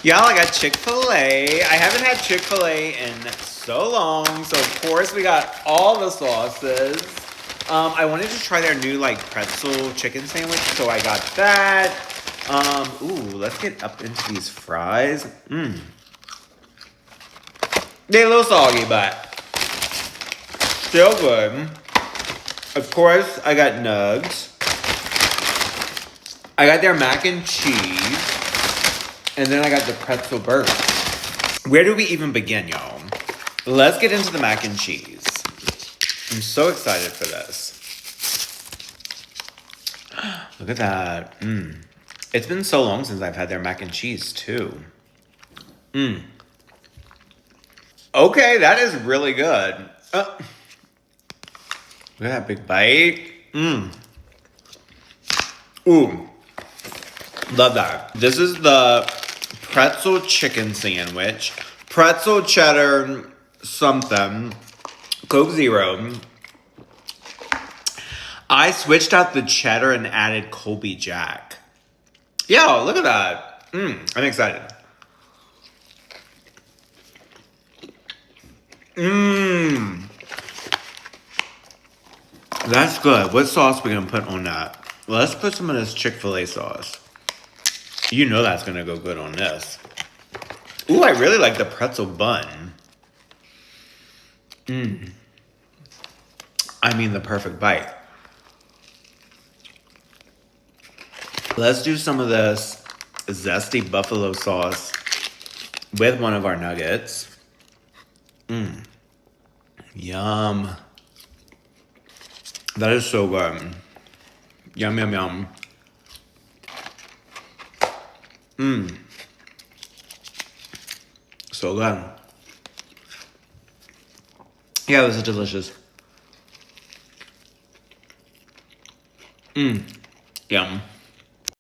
Y'all, I got Chick-fil-A. I haven't had Chick-fil-A in so long. So, of course, we got all the sauces. I wanted to try their new, like, pretzel chicken sandwich. So, I got that. Ooh, let's get up into these fries. They're a little soggy, but still good. Of course, I got nugs. I got their mac and cheese. And then I got the pretzel burst. Where do we even begin, y'all? Let's get into the mac and cheese. I'm so excited for this. Look at that. It's been so long since I've had their mac and cheese, too. Okay, that is really good. Look at that big bite. Ooh. Love that. This is the pretzel chicken sandwich. Pretzel cheddar something. Coke Zero. I switched out the cheddar and added Colby Jack. Yo, look at that. I'm excited. That's good. What sauce are we going to put on that? Let's put some of this Chick-fil-A sauce. You know that's going to go good on this. Ooh, I really like the pretzel bun. I mean the perfect bite. Let's do some of this zesty buffalo sauce with one of our nuggets. Yum. That is so good. Yum, yum, yum. So good. Yeah, this is delicious. Yum.